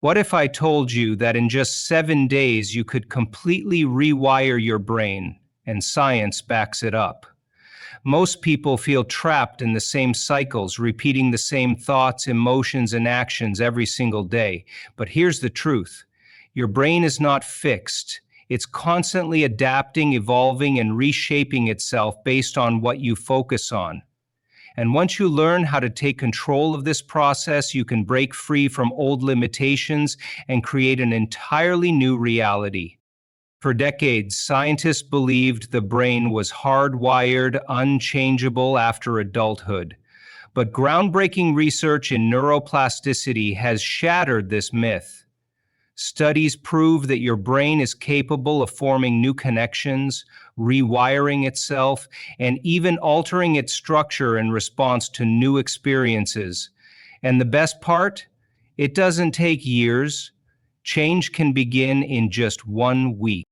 What if I told you that in just 7 days you could completely rewire your brain, and science backs it up? Most people feel trapped in the same cycles, repeating the same thoughts, emotions, and actions every single day. But here's the truth. Your brain is not fixed. It's constantly adapting, evolving, and reshaping itself based on what you focus on. And once you learn how to take control of this process, you can break free from old limitations and create an entirely new reality. For decades, scientists believed the brain was hardwired, unchangeable after adulthood. But groundbreaking research in neuroplasticity has shattered this myth. Studies prove that your brain is capable of forming new connections, rewiring itself, and even altering its structure in response to new experiences. And the best part? It doesn't take years. Change can begin in just 1 week.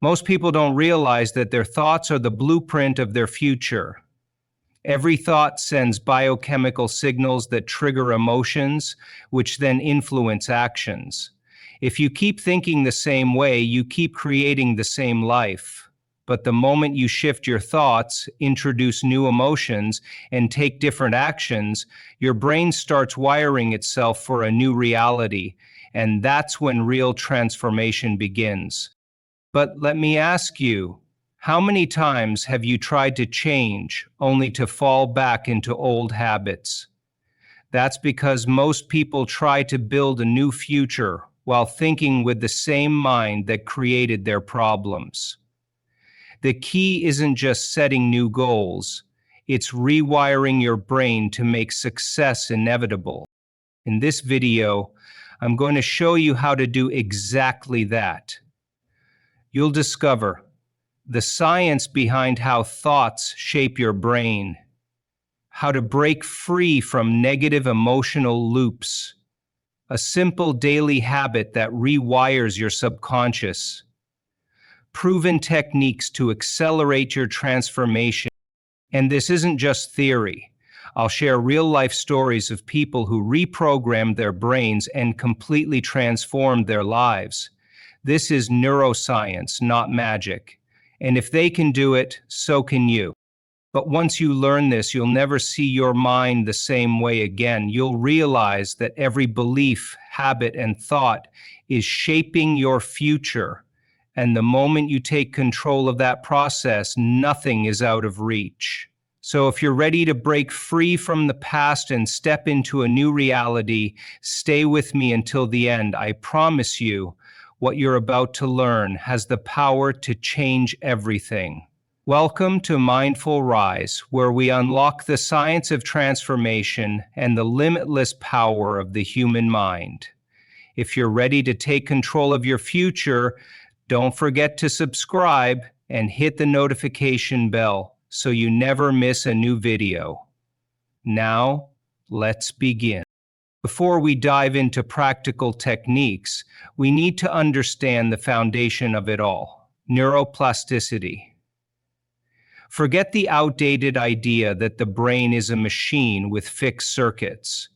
Most people don't realize that their thoughts are the blueprint of their future. Every thought sends biochemical signals that trigger emotions, which then influence actions. If you keep thinking the same way, you keep creating the same life. But the moment you shift your thoughts, introduce new emotions, and take different actions, your brain starts wiring itself for a new reality, and that's when real transformation begins. But let me ask you, how many times have you tried to change only to fall back into old habits? That's because most people try to build a new future while thinking with the same mind that created their problems. The key isn't just setting new goals, it's rewiring your brain to make success inevitable. In this video, I'm going to show you how to do exactly that. You'll discover the science behind how thoughts shape your brain, how to break free from negative emotional loops, a simple daily habit that rewires your subconscious, proven techniques to accelerate your transformation. And this isn't just theory. I'll share real-life stories of people who reprogrammed their brains and completely transformed their lives. This is neuroscience, not magic. And if they can do it, so can you. But once you learn this, you'll never see your mind the same way again. You'll realize that every belief, habit, and thought is shaping your future. And the moment you take control of that process, nothing is out of reach. So if you're ready to break free from the past and step into a new reality, stay with me until the end. I promise you, what you're about to learn has the power to change everything. Welcome to Mindful Rise, where we unlock the science of transformation and the limitless power of the human mind. If you're ready to take control of your future, don't forget to subscribe and hit the notification bell so you never miss a new video. Now, let's begin. Before we dive into practical techniques, we need to understand the foundation of it all: neuroplasticity. Forget the outdated idea that the brain is a machine with fixed circuits.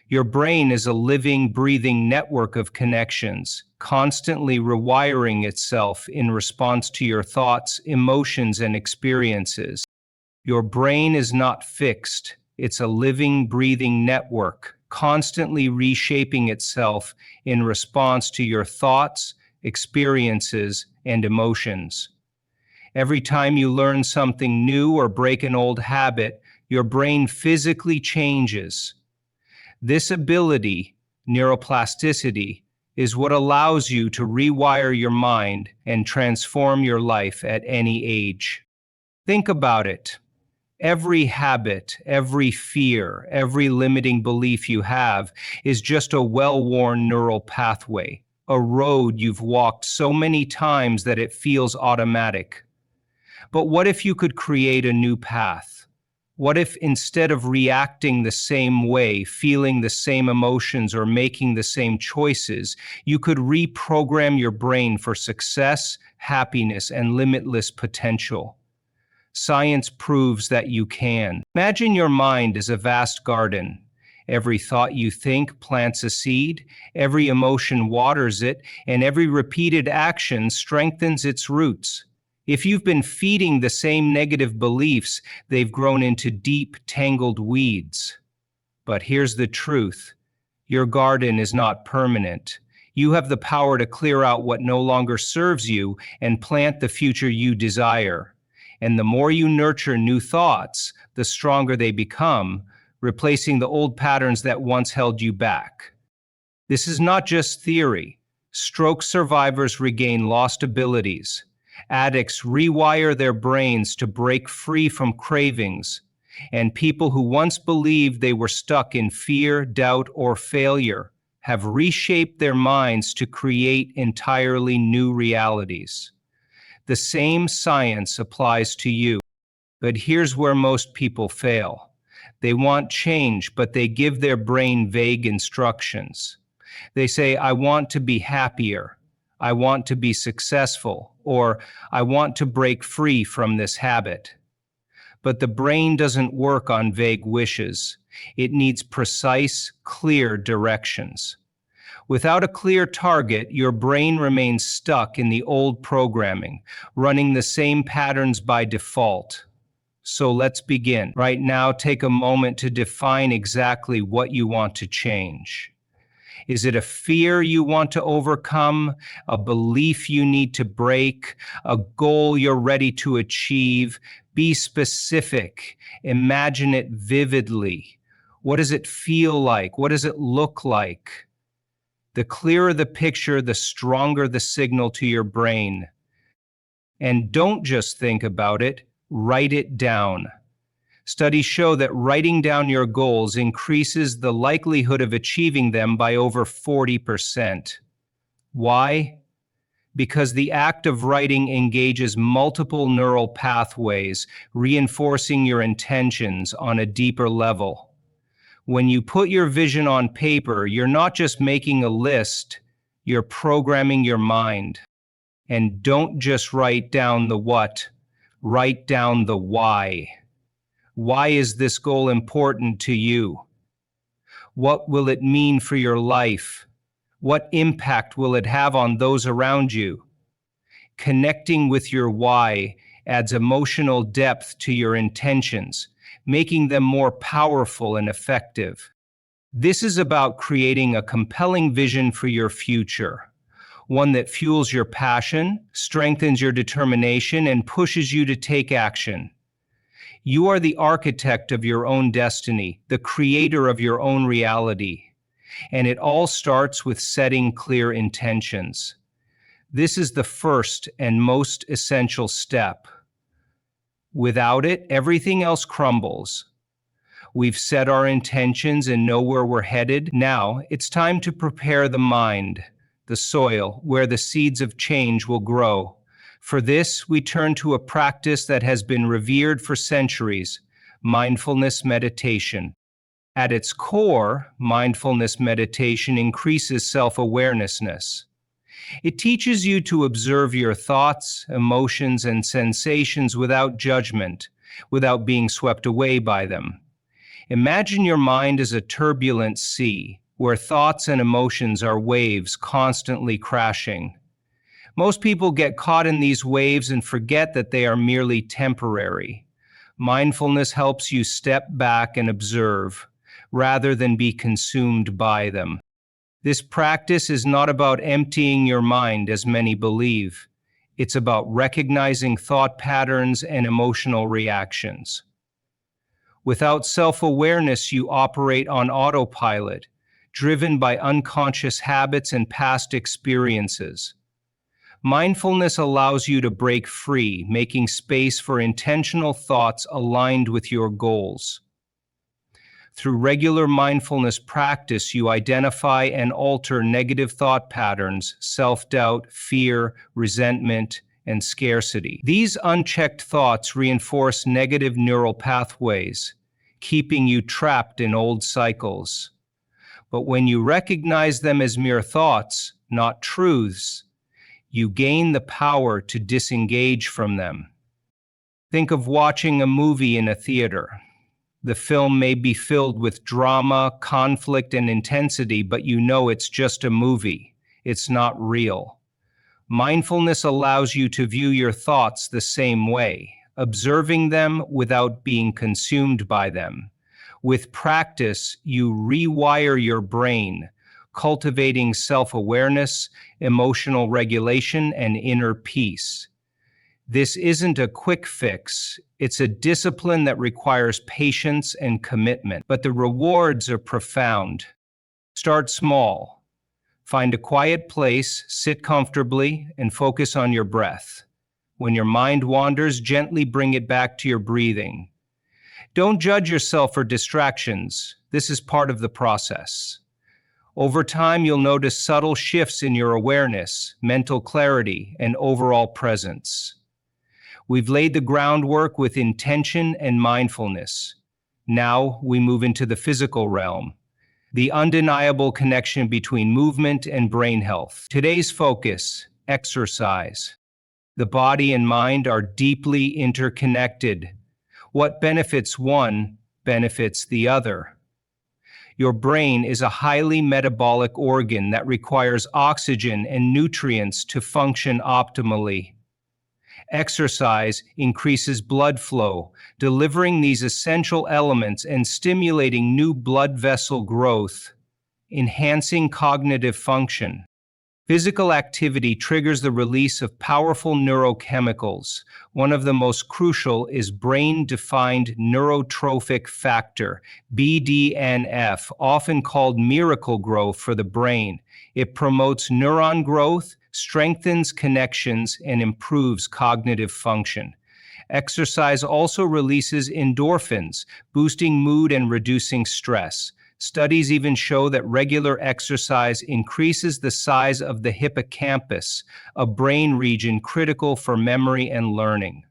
Your brain is a living, breathing network of connections, constantly rewiring itself in response to your thoughts, emotions, and experiences. Your brain is not fixed. It's a living, breathing network, constantly reshaping itself in response to your thoughts, experiences, and emotions. Every time you learn something new or break an old habit, your brain physically changes. This ability, neuroplasticity, is what allows you to rewire your mind and transform your life at any age. Think about it. Every habit, every fear, every limiting belief you have is just a well-worn neural pathway, a road you've walked so many times that it feels automatic. But what if you could create a new path? What if instead of reacting the same way, feeling the same emotions, or making the same choices, you could reprogram your brain for success, happiness, and limitless potential? Science proves that you can. Imagine your mind as a vast garden. Every thought you think plants a seed, every emotion waters it, and every repeated action strengthens its roots. If you've been feeding the same negative beliefs, they've grown into deep, tangled weeds. But here's the truth. Your garden is not permanent. You have the power to clear out what no longer serves you and plant the future you desire. And the more you nurture new thoughts, the stronger they become, replacing the old patterns that once held you back. This is not just theory. Stroke survivors regain lost abilities. Addicts rewire their brains to break free from cravings. And people who once believed they were stuck in fear, doubt, or failure have reshaped their minds to create entirely new realities. The same science applies to you. But here's where most people fail. They want change, but they give their brain vague instructions. They say, I want to be happier, I want to be successful, or I want to break free from this habit. But the brain doesn't work on vague wishes. It needs precise, clear directions. Without a clear target, your brain remains stuck in the old programming, running the same patterns by default. So let's begin. Right now, take a moment to define exactly what you want to change. Is it a fear you want to overcome, a belief you need to break, a goal you're ready to achieve? Be specific. Imagine it vividly. What does it feel like? What does it look like? The clearer the picture, the stronger the signal to your brain. And don't just think about it, write it down. Studies show that writing down your goals increases the likelihood of achieving them by over 40%. Why? Because the act of writing engages multiple neural pathways, reinforcing your intentions on a deeper level. When you put your vision on paper, you're not just making a list, you're programming your mind. And don't just write down the what, write down the why. Why is this goal important to you? What will it mean for your life? What impact will it have on those around you? Connecting with your why adds emotional depth to your intentions, making them more powerful and effective. This is about creating a compelling vision for your future, one that fuels your passion, strengthens your determination, and pushes you to take action. You are the architect of your own destiny, the creator of your own reality. And it all starts with setting clear intentions. This is the first and most essential step. Without it, everything else crumbles. We've set our intentions and know where we're headed. Now, it's time to prepare the mind, the soil, where the seeds of change will grow. For this, we turn to a practice that has been revered for centuries, mindfulness meditation. At its core, mindfulness meditation increases self-awareness. It teaches you to observe your thoughts, emotions, and sensations without judgment, without being swept away by them. Imagine your mind as a turbulent sea, where thoughts and emotions are waves constantly crashing. Most people get caught in these waves and forget that they are merely temporary. Mindfulness helps you step back and observe, rather than be consumed by them. This practice is not about emptying your mind, as many believe. It's about recognizing thought patterns and emotional reactions. Without self-awareness, you operate on autopilot, driven by unconscious habits and past experiences. Mindfulness allows you to break free, making space for intentional thoughts aligned with your goals. Through regular mindfulness practice, you identify and alter negative thought patterns, self-doubt, fear, resentment, and scarcity. These unchecked thoughts reinforce negative neural pathways, keeping you trapped in old cycles. But when you recognize them as mere thoughts, not truths, you gain the power to disengage from them. Think of watching a movie in a theater. The film may be filled with drama, conflict, and intensity, but you know it's just a movie. It's not real. Mindfulness allows you to view your thoughts the same way, observing them without being consumed by them. With practice, you rewire your brain, cultivating self-awareness, emotional regulation, and inner peace. This isn't a quick fix. It's a discipline that requires patience and commitment, but the rewards are profound. Start small. Find a quiet place, sit comfortably, and focus on your breath. When your mind wanders, gently bring it back to your breathing. Don't judge yourself for distractions. This is part of the process. Over time, you'll notice subtle shifts in your awareness, mental clarity, and overall presence. We've laid the groundwork with intention and mindfulness. Now we move into the physical realm, the undeniable connection between movement and brain health. Today's focus, exercise. The body and mind are deeply interconnected. What benefits one benefits the other. Your brain is a highly metabolic organ that requires oxygen and nutrients to function optimally. Exercise increases blood flow, delivering these essential elements and stimulating new blood vessel growth, enhancing cognitive function. Physical activity triggers the release of powerful neurochemicals. One of the most crucial is brain-defined neurotrophic factor, BDNF, often called miracle growth for the brain. It promotes neuron growth, strengthens connections, and improves cognitive function. Exercise also releases endorphins, boosting mood and reducing stress. Studies even show that regular exercise increases the size of the hippocampus, a brain region critical for memory and learning.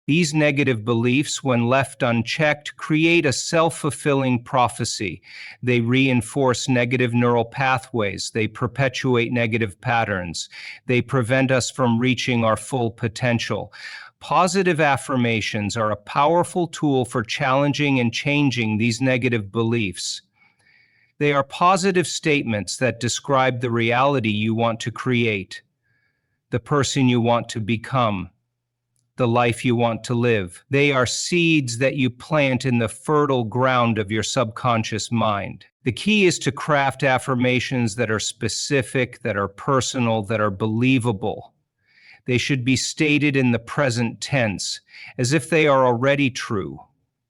These negative beliefs, when left unchecked, create a self-fulfilling prophecy. They reinforce negative neural pathways. They perpetuate negative patterns. They prevent us from reaching our full potential. Positive affirmations are a powerful tool for challenging and changing these negative beliefs. They are positive statements that describe the reality you want to create, the person you want to become, the life you want to live. They are seeds that you plant in the fertile ground of your subconscious mind. The key is to craft affirmations that are specific, that are personal, that are believable. They should be stated in the present tense, as if they are already true.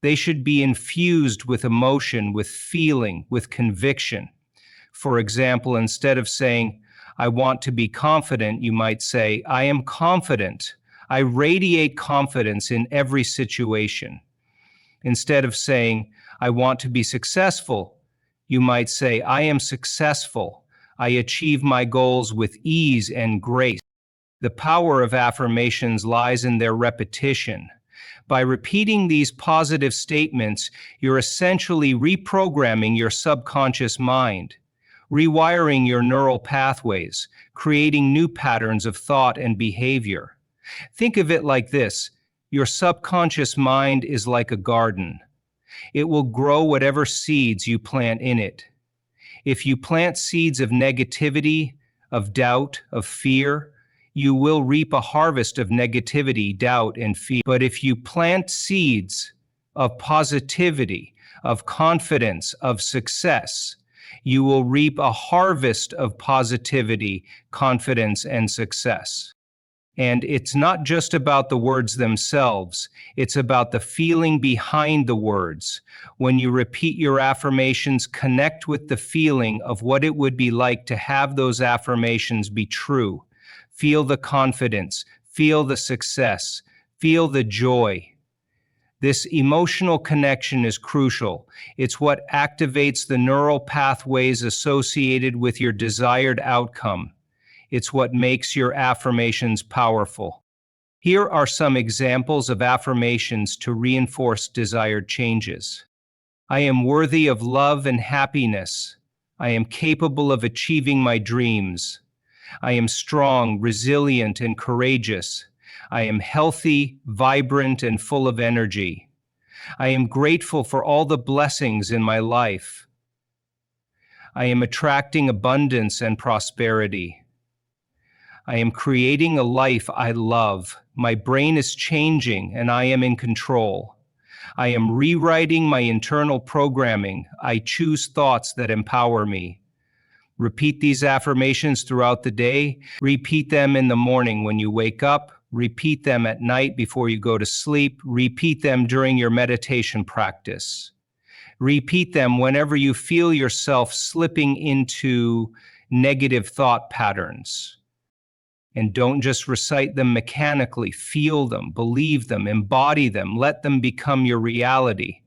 They should be infused with emotion, with feeling, with conviction. For example, instead of saying, "I want to be confident," you might say, "I am confident. I radiate confidence in every situation." Instead of saying, "I want to be successful," you might say, "I am successful. I achieve my goals with ease and grace." The power of affirmations lies in their repetition. By repeating these positive statements, you're essentially reprogramming your subconscious mind, rewiring your neural pathways, creating new patterns of thought and behavior. Think of it like this: your subconscious mind is like a garden. It will grow whatever seeds you plant in it. If you plant seeds of negativity, of doubt, of fear, you will reap a harvest of negativity, doubt, and fear. But if you plant seeds of positivity, of confidence, of success, you will reap a harvest of positivity, confidence, and success. And it's not just about the words themselves, it's about the feeling behind the words. When you repeat your affirmations, connect with the feeling of what it would be like to have those affirmations be true. Feel the confidence, feel the success, feel the joy. This emotional connection is crucial. It's what activates the neural pathways associated with your desired outcome. It's what makes your affirmations powerful. Here are some examples of affirmations to reinforce desired changes. I am worthy of love and happiness. I am capable of achieving my dreams. I am strong, resilient, and courageous. I am healthy, vibrant, and full of energy. I am grateful for all the blessings in my life. I am attracting abundance and prosperity. I am creating a life I love. My brain is changing and I am in control. I am rewriting my internal programming. I choose thoughts that empower me. Repeat these affirmations throughout the day. Repeat them in the morning when you wake up. Repeat them at night before you go to sleep. Repeat them during your meditation practice. Repeat them whenever you feel yourself slipping into negative thought patterns. And don't just recite them mechanically. Feel them, believe them, embody them, let them become your reality.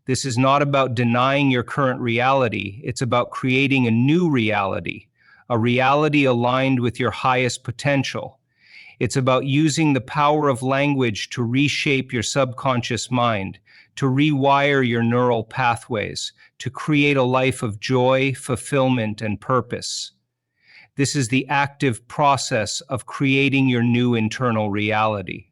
This is not about denying your current reality. It's about creating a new reality, a reality aligned with your highest potential. It's about using the power of language to reshape your subconscious mind, to rewire your neural pathways, to create a life of joy, fulfillment, and purpose. This is the active process of creating your new internal reality.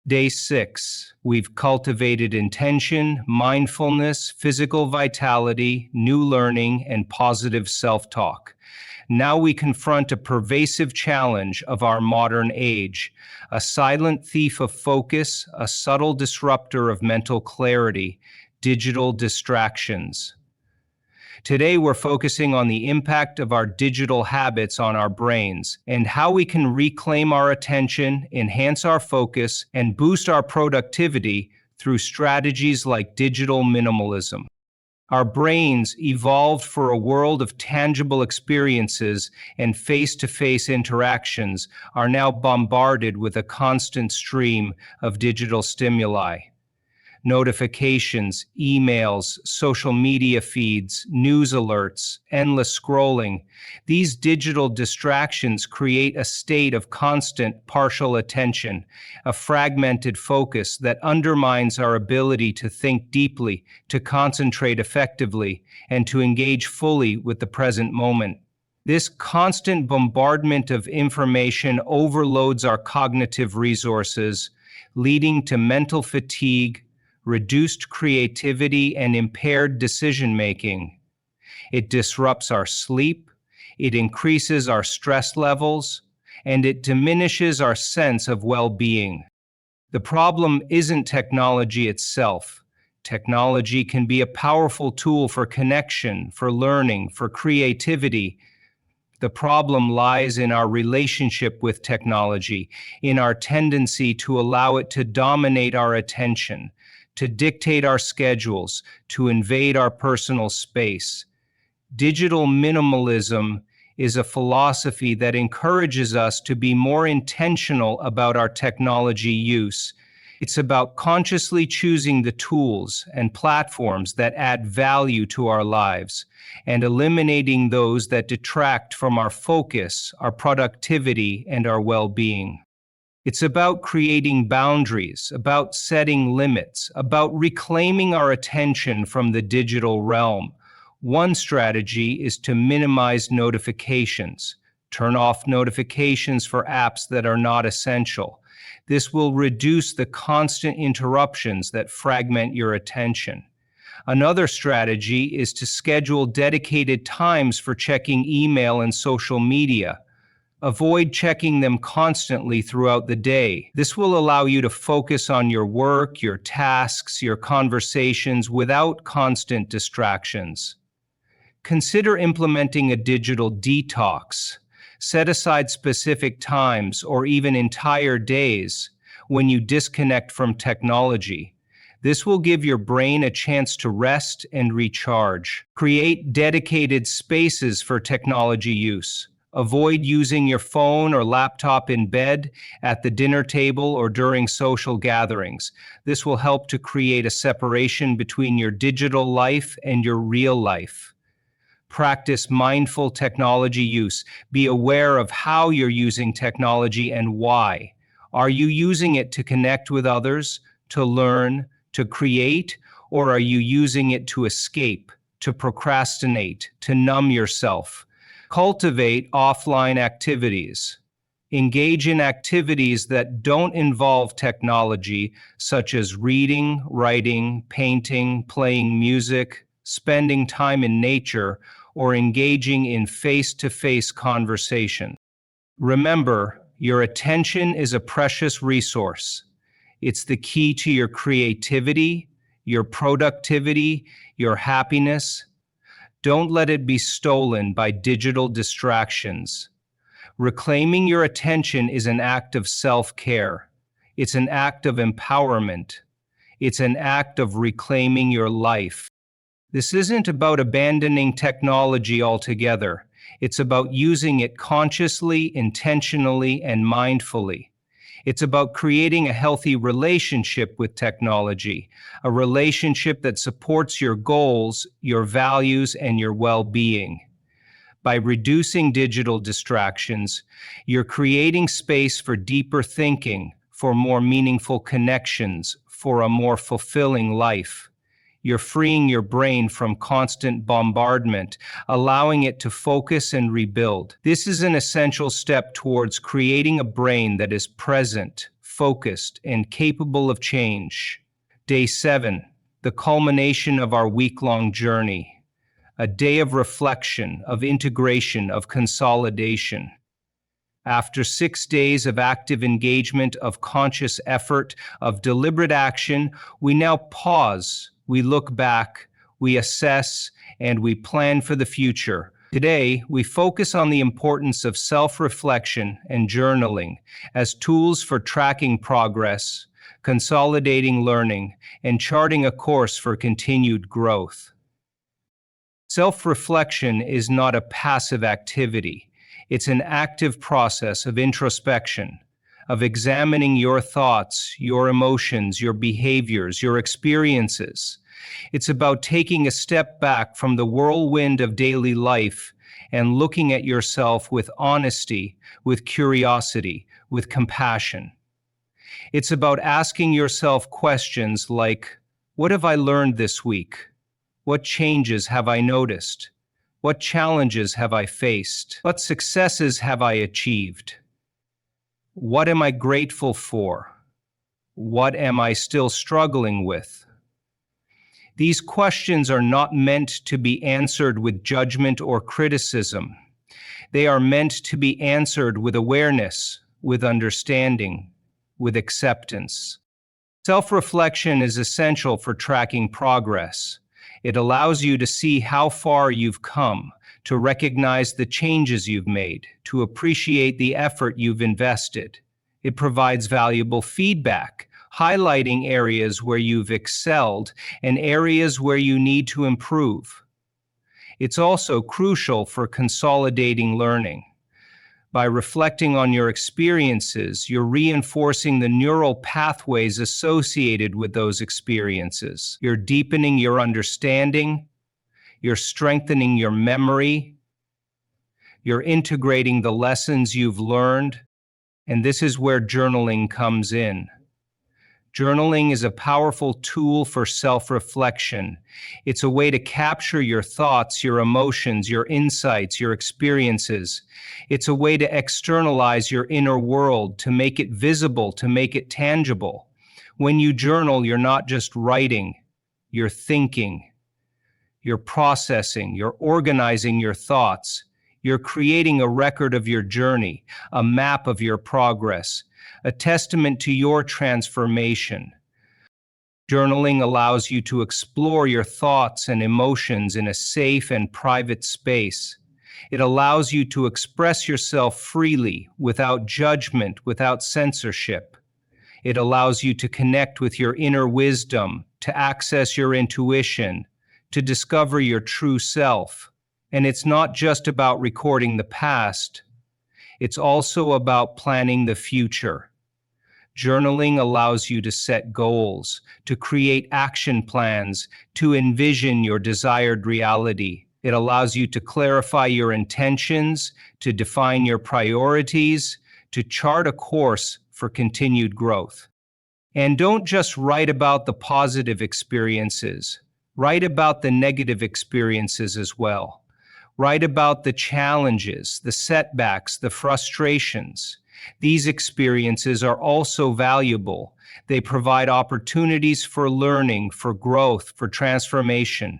Day 6, we've cultivated intention, mindfulness, physical vitality, new learning, and positive self-talk. Now we confront a pervasive challenge of our modern age, a silent thief of focus, a subtle disruptor of mental clarity, digital distractions. Today, we're focusing on the impact of our digital habits on our brains and how we can reclaim our attention, enhance our focus, and boost our productivity through strategies like digital minimalism. Our brains evolved for a world of tangible experiences, and face-to-face interactions are now bombarded with a constant stream of digital stimuli. Notifications, emails, social media feeds, news alerts, endless scrolling. These digital distractions create a state of constant partial attention, a fragmented focus that undermines our ability to think deeply, to concentrate effectively, and to engage fully with the present moment. This constant bombardment of information overloads our cognitive resources, leading to mental fatigue, reduced creativity, and impaired decision-making. It disrupts our sleep, it increases our stress levels, and it diminishes our sense of well-being. The problem isn't technology itself. Technology can be a powerful tool for connection, for learning, for creativity. The problem lies in our relationship with technology, in our tendency to allow it to dominate our attention, to dictate our schedules, to invade our personal space. Digital minimalism is a philosophy that encourages us to be more intentional about our technology use. It's about consciously choosing the tools and platforms that add value to our lives and eliminating those that detract from our focus, our productivity, and our well-being. It's about creating boundaries, about setting limits, about reclaiming our attention from the digital realm. One strategy is to minimize notifications. Turn off notifications for apps that are not essential. This will reduce the constant interruptions that fragment your attention. Another strategy is to schedule dedicated times for checking email and social media. Avoid checking them constantly throughout the day. This will allow you to focus on your work, your tasks, your conversations without constant distractions. Consider implementing a digital detox. Set aside specific times or even entire days when you disconnect from technology. This will give your brain a chance to rest and recharge. Create dedicated spaces for technology use. Avoid using your phone or laptop in bed, at the dinner table, or during social gatherings. This will help to create a separation between your digital life and your real life. Practice mindful technology use. Be aware of how you're using technology and why. Are you using it to connect with others, to learn, to create, or are you using it to escape, to procrastinate, to numb yourself? Cultivate offline activities. Engage in activities that don't involve technology, such as reading, writing, painting, playing music, spending time in nature, or engaging in face-to-face conversation. Remember, your attention is a precious resource. It's the key to your creativity, your productivity, your happiness. Don't let it be stolen by digital distractions. Reclaiming your attention is an act of self-care. It's an act of empowerment. It's an act of reclaiming your life. This isn't about abandoning technology altogether. It's about using it consciously, intentionally, and mindfully. It's about creating a healthy relationship with technology, a relationship that supports your goals, your values, and your well-being. By reducing digital distractions, you're creating space for deeper thinking, for more meaningful connections, for a more fulfilling life. You're freeing your brain from constant bombardment, allowing it to focus and rebuild. This is an essential step towards creating a brain that is present, focused, and capable of change. Day 7, the culmination of our week-long journey. A day of reflection, of integration, of consolidation. After 6 days of active engagement, of conscious effort, of deliberate action, we now pause, we look back, we assess, and we plan for the future. Today, we focus on the importance of self-reflection and journaling as tools for tracking progress, consolidating learning, and charting a course for continued growth. Self-reflection is not a passive activity. It's an active process of introspection, of examining your thoughts, your emotions, your behaviors, your experiences. It's about taking a step back from the whirlwind of daily life and looking at yourself with honesty, with curiosity, with compassion. It's about asking yourself questions like, what have I learned this week? What changes have I noticed? What challenges have I faced? What successes have I achieved? What am I grateful for? What am I still struggling with? These questions are not meant to be answered with judgment or criticism. They are meant to be answered with awareness, with understanding, with acceptance. Self-reflection is essential for tracking progress. It allows you to see how far you've come, to recognize the changes you've made, to appreciate the effort you've invested. It provides valuable feedback, highlighting areas where you've excelled and areas where you need to improve. It's also crucial for consolidating learning. By reflecting on your experiences, you're reinforcing the neural pathways associated with those experiences. You're deepening your understanding, you're strengthening your memory, you're integrating the lessons you've learned, and this is where journaling comes in. Journaling is a powerful tool for self-reflection. It's a way to capture your thoughts, your emotions, your insights, your experiences. It's a way to externalize your inner world, to make it visible, to make it tangible. When you journal, you're not just writing, you're thinking, you're processing, you're organizing your thoughts. You're creating a record of your journey, a map of your progress, a testament to your transformation. Journaling allows you to explore your thoughts and emotions in a safe and private space. It allows you to express yourself freely, without judgment, without censorship. It allows you to connect with your inner wisdom, to access your intuition, to discover your true self. And it's not just about recording the past. It's also about planning the future. Journaling allows you to set goals, to create action plans, to envision your desired reality. It allows you to clarify your intentions, to define your priorities, to chart a course for continued growth. And don't just write about the positive experiences. Write about the negative experiences as well. Write about the challenges, the setbacks, the frustrations. These experiences are also valuable. They provide opportunities for learning, for growth, for transformation.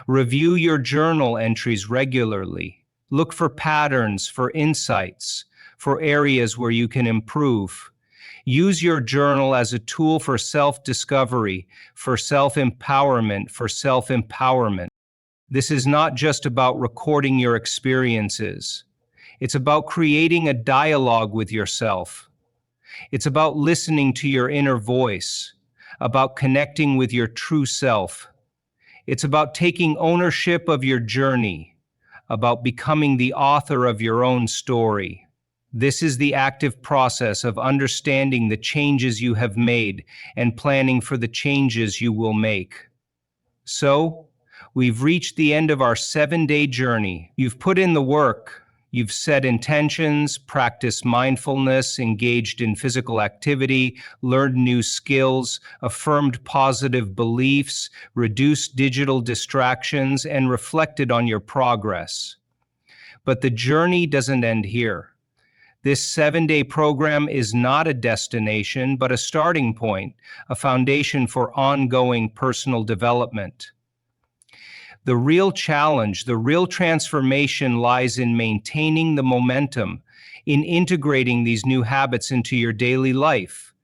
Review your journal entries regularly. Look for patterns, for insights, for areas where you can improve. Use your journal as a tool for self-discovery, for self-empowerment, for self-empowerment. This is not just about recording your experiences. It's about creating a dialogue with yourself. It's about listening to your inner voice, about connecting with your true self. It's about taking ownership of your journey, about becoming the author of your own story. This is the active process of understanding the changes you have made and planning for the changes you will make. So, we've reached the end of our 7-day journey. You've put in the work. You've set intentions, practiced mindfulness, engaged in physical activity, learned new skills, affirmed positive beliefs, reduced digital distractions, and reflected on your progress. But the journey doesn't end here. This 7-day program is not a destination, but a starting point, a foundation for ongoing personal development. The real challenge, the real transformation lies in maintaining the momentum, in integrating these new habits into your daily life.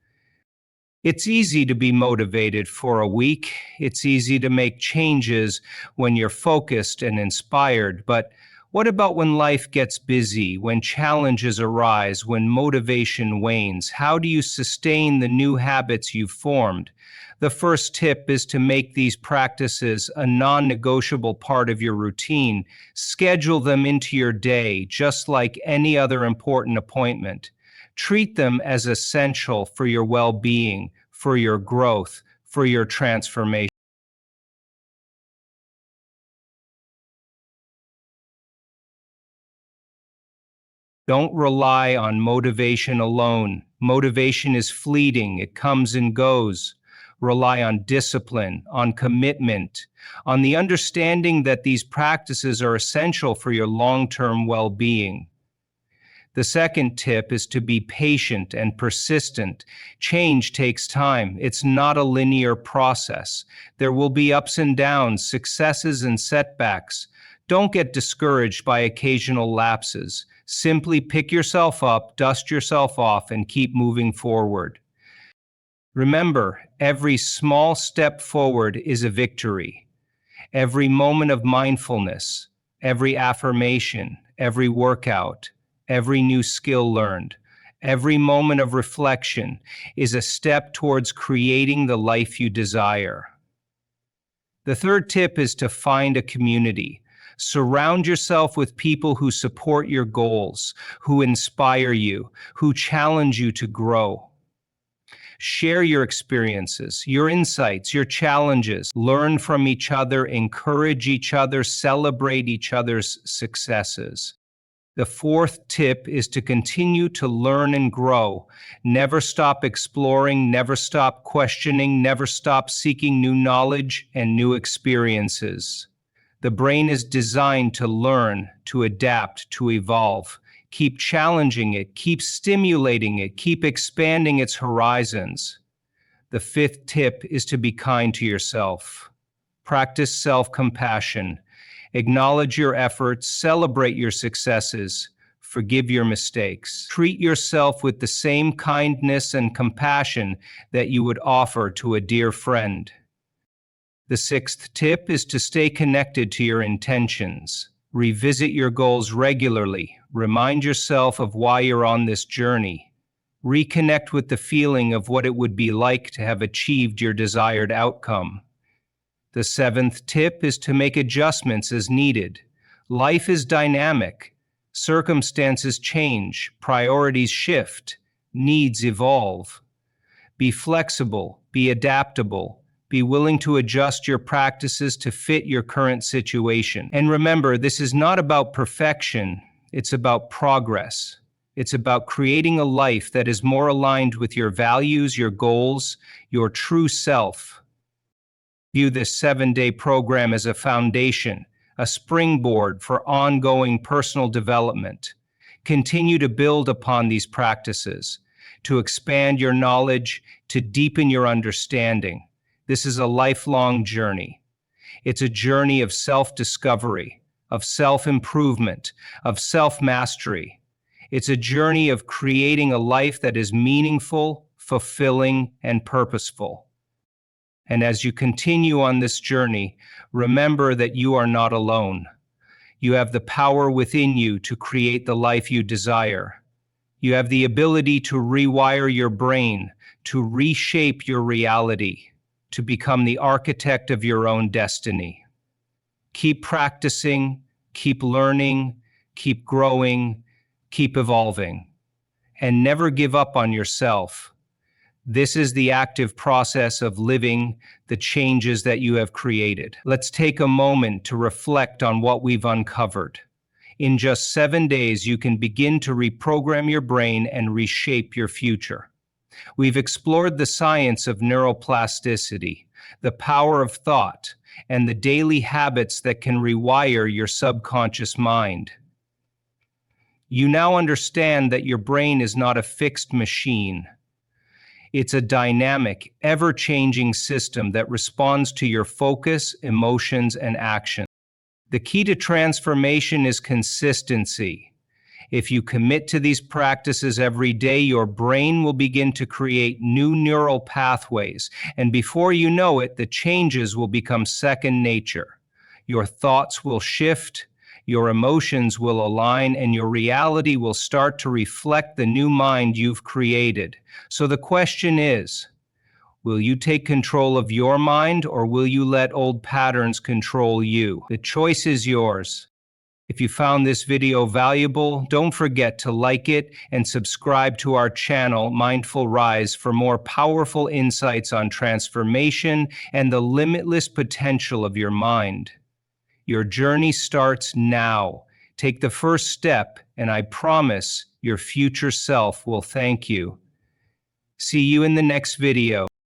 It's easy to be motivated for a week. It's easy to make changes when you're focused and inspired. But what about when life gets busy, when challenges arise, when motivation wanes? How do you sustain the new habits you've formed? The first tip is to make these practices a non-negotiable part of your routine. Schedule them into your day, just like any other important appointment. Treat them as essential for your well-being, for your growth, for your transformation. Don't rely on motivation alone. Motivation is fleeting, it comes and goes. Rely on discipline, on commitment, on the understanding that these practices are essential for your long-term well-being. The second tip is to be patient and persistent. Change takes time. It's not a linear process. There will be ups and downs, successes and setbacks. Don't get discouraged by occasional lapses. Simply pick yourself up, dust yourself off, and keep moving forward. Remember, every small step forward is a victory. Every moment of mindfulness, every affirmation, every workout, every new skill learned, every moment of reflection is a step towards creating the life you desire. The third tip is to find a community. Surround yourself with people who support your goals, who inspire you, who challenge you to grow. Share your experiences, your insights, your challenges. Learn from each other, encourage each other, celebrate each other's successes. The fourth tip is to continue to learn and grow. Never stop exploring, never stop questioning, never stop seeking new knowledge and new experiences. The brain is designed to learn, to adapt, to evolve. Keep challenging it, keep stimulating it, keep expanding its horizons. The fifth tip is to be kind to yourself. Practice self-compassion. Acknowledge your efforts, celebrate your successes, forgive your mistakes. Treat yourself with the same kindness and compassion that you would offer to a dear friend. The sixth tip is to stay connected to your intentions. Revisit your goals regularly. Remind yourself of why you're on this journey. Reconnect with the feeling of what it would be like to have achieved your desired outcome. The seventh tip is to make adjustments as needed. Life is dynamic. Circumstances change, priorities shift, needs evolve. Be flexible, be adaptable. Be willing to adjust your practices to fit your current situation. And remember, this is not about perfection, it's about progress. It's about creating a life that is more aligned with your values, your goals, your true self. View this 7-day program as a foundation, a springboard for ongoing personal development. Continue to build upon these practices, to expand your knowledge, to deepen your understanding. This is a lifelong journey. It's a journey of self-discovery, of self-improvement, of self-mastery. It's a journey of creating a life that is meaningful, fulfilling, and purposeful. And as you continue on this journey, remember that you are not alone. You have the power within you to create the life you desire. You have the ability to rewire your brain, to reshape your reality, to become the architect of your own destiny. Keep practicing, keep learning, keep growing, keep evolving, and never give up on yourself. This is the active process of living the changes that you have created. Let's take a moment to reflect on what we've uncovered. In just 7 days, you can begin to reprogram your brain and reshape your future. We've explored the science of neuroplasticity, the power of thought, and the daily habits that can rewire your subconscious mind. You now understand that your brain is not a fixed machine. It's a dynamic, ever-changing system that responds to your focus, emotions, and action. The key to transformation is consistency. If you commit to these practices every day, your brain will begin to create new neural pathways, and before you know it, the changes will become second nature. Your thoughts will shift, your emotions will align, and your reality will start to reflect the new mind you've created. So the question is, will you take control of your mind, or will you let old patterns control you? The choice is yours. If you found this video valuable, don't forget to like it and subscribe to our channel, Mindful Rise, for more powerful insights on transformation and the limitless potential of your mind. Your journey starts now. Take the first step, and I promise your future self will thank you. See you in the next video.